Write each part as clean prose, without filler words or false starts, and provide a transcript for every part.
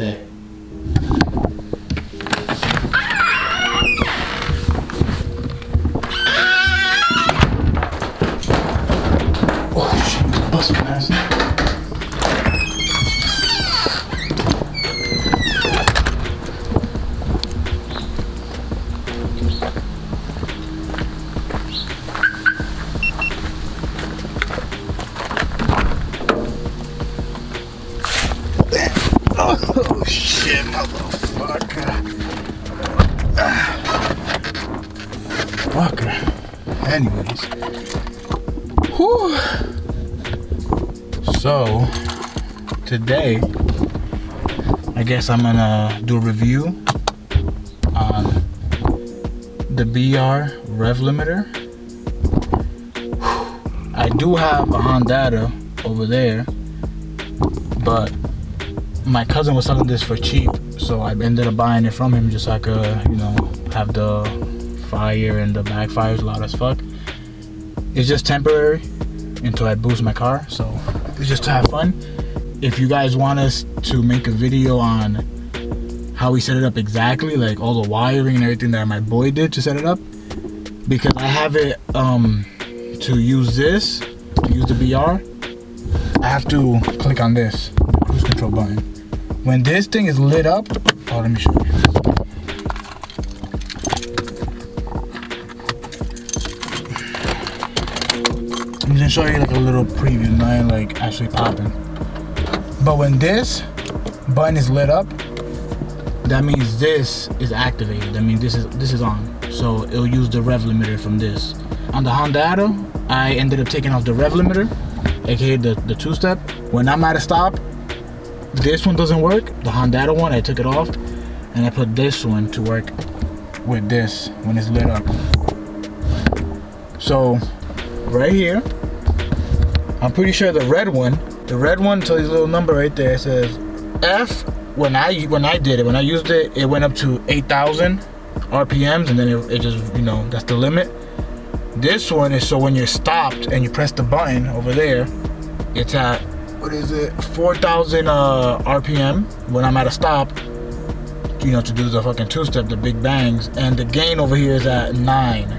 day. Oh shit, busting ass. Oh shit, motherfucker. Fucker. Anyways. Whew. So, today, I guess I'm gonna do a review on the Bee R Rev Limiter. I do have a Honda over there, but my cousin was selling this for cheap, so I ended up buying it from him just so I could, you know, have the fire and the backfires loud as fuck. It's just temporary until I boost my car, so it's just to have fun. If you guys want us to make a video on how we set it up exactly, like all the wiring and everything that my boy did to set it up, because I have it to use this, to use the BR, I have to click on this, the cruise control button. When this thing is lit up, oh, let me show you. I'm gonna show you like a little preview, not like actually popping. But when this button is lit up, that means this is activated. That means this is on. So it'll use the rev limiter from this. On the Honda, I ended up taking off the rev limiter, aka the two-step. When I'm at a stop, this one doesn't work. The Honda one, I took it off, and I put this one to work with this when it's lit up. So right here, I'm pretty sure the red one tells you a little number right there. It says F. When I used it, it went up to 8,000 RPMs, and then it just, you know, that's the limit. This one is so when you're stopped and you press the button over there, it's at, what is it, 4,000 RPM when I'm at a stop, you know, to do the fucking two-step, the big bangs. And the gain over here is at 9,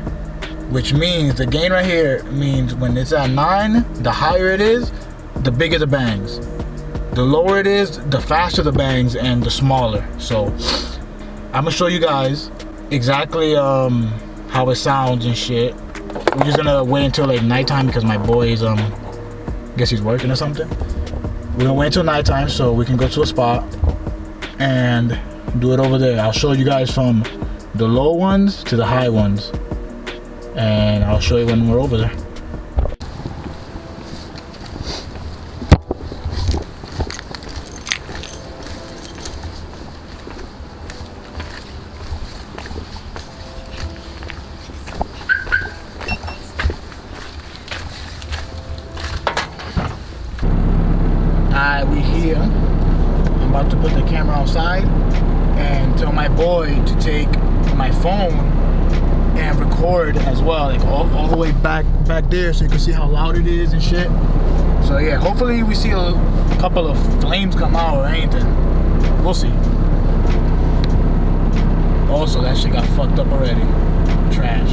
which means the gain right here means when it's at 9, the higher it is, the bigger the bangs. The lower it is, the faster the bangs and the smaller. So I'm gonna show you guys exactly how it sounds and shit. We're just gonna wait until like nighttime because my boy is guess he's working or something. We're gonna wait until nighttime so we can go to a spot and do it over there. I'll show you guys from the low ones to the high ones, and I'll show you when we're over there. We here. I'm about to put the camera outside and tell my boy to take my phone and record as well, like all the way back there, so you can see how loud it is and shit. So yeah, hopefully we see a couple of flames come out or anything. We'll see. Also, that shit got fucked up already. Trash.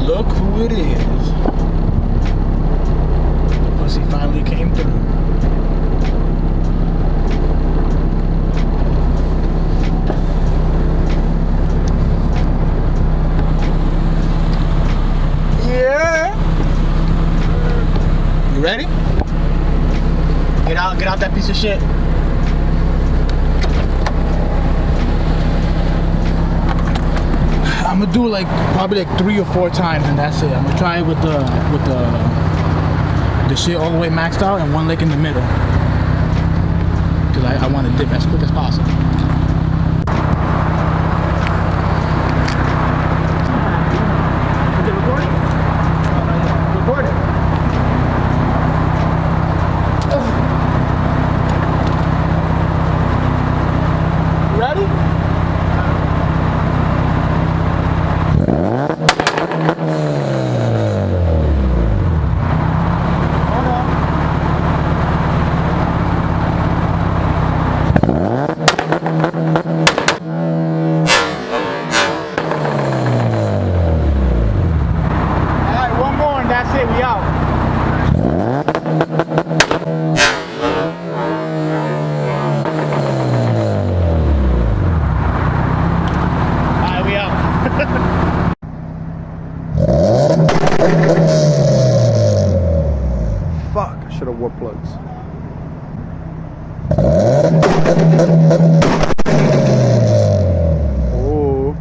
Look who it is. He finally came through. Yeah. You ready? Get out that piece of shit. I'm gonna do like probably like 3 or 4 times, and that's it. I'm gonna try it with the shit all the way maxed out and one leg in the middle, because I want to dip as quick as possible. Is it recording? Recording. Ready? Fuck, I should have wore plugs. Oh.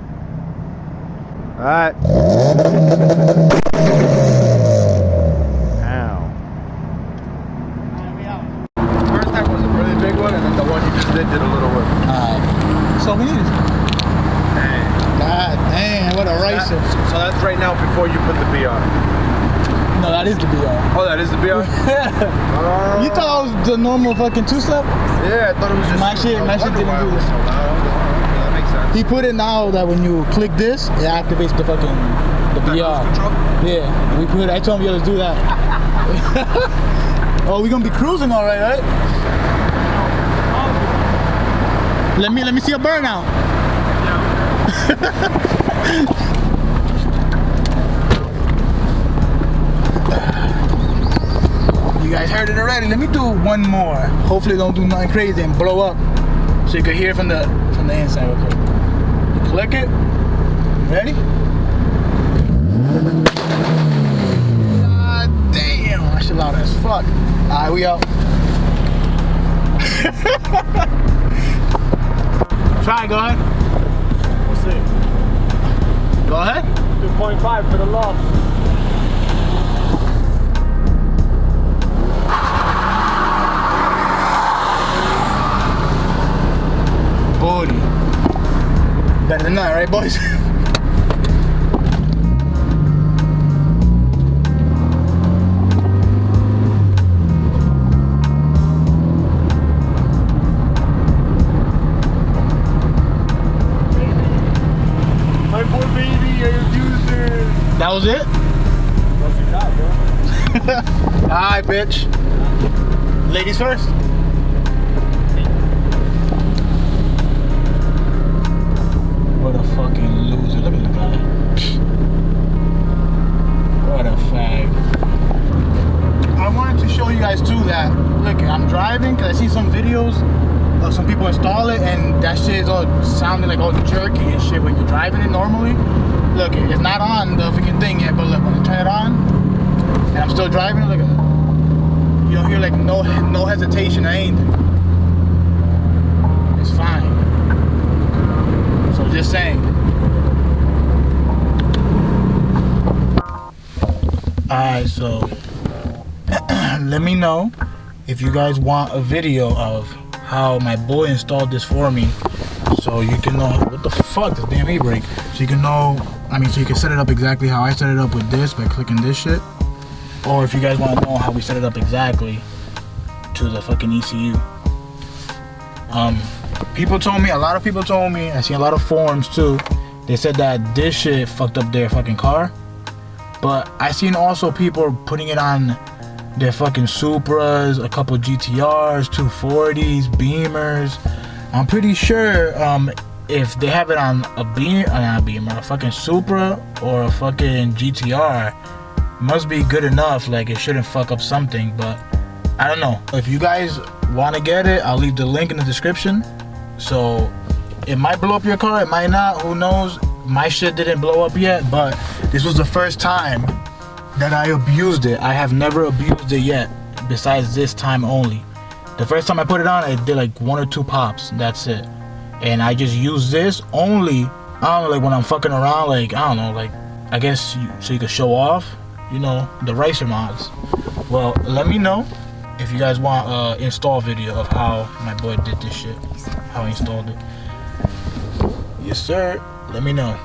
Alright. Ow. First time was a really big one, and then the one you just did a little one. Alright. So we need it. Dang. God damn, what a racer. So that's right now before you put the Bee R. No, that is the Bee R. Oh, that is the Bee R? You thought it was the normal fucking two-step? Yeah, I thought it was just... My shit didn't do this. That makes sense. He put it now that when you click this, it activates the fucking Bee R. Yeah, we put it. I told him, yeah, let's do that. Oh, we gonna be cruising all right, right? Let me see a burnout. You guys heard it already. Let me do one more. Hopefully don't do nothing crazy and blow up. So you can hear from the inside real quick. You click it. Ready? God damn, that shit loud as fuck. Alright, we out. Try, go ahead. We'll see. Go ahead. 2.5 for the loss. Booty. Better than that, right, boys? My poor baby, I abused her. That was it? What's your job, bro? Alright, bitch. Ladies first. What a fucking loser. Look at the guy. What a fag. I wanted to show you guys too that, look, I'm driving because I see some videos of some people install it and that shit is all sounding like all jerky and shit when you're driving it normally. Look, it's not on the freaking thing yet, but look, when I turn it on and I'm still driving, look at it. You don't hear like no hesitation or anything. It's fine. So just saying. Alright, so let me know if you guys want a video of how my boy installed this for me, so you can know what the fuck this damn e-brake. So you can know, so you can set it up exactly how I set it up with this by clicking this shit. Or if you guys want to know how we set it up exactly to the fucking ECU. People told me, a lot of people told me, I see a lot of forums too, they said that this shit fucked up their fucking car. But I seen also people putting it on their fucking Supras, a couple GTRs, 240s, Beamers. I'm pretty sure if they have it on a a fucking Supra or a fucking GTR, must be good enough. Like, it shouldn't fuck up something, but I don't know. If you guys want to get it, I'll leave the link in the description. So it might blow up your car, it might not, who knows. My shit didn't blow up yet, but this was the first time that I abused it. I have never abused it yet, besides this time only. The first time I put it on, it did like 1 or 2 pops, that's it. And I just use this only, I don't know, like when I'm fucking around, like, I don't know, like, I guess so you can show off, you know, the racer mods. Well, let me know if you guys want an install video of how my boy did this shit, how he installed it. Yes, sir. Let me know.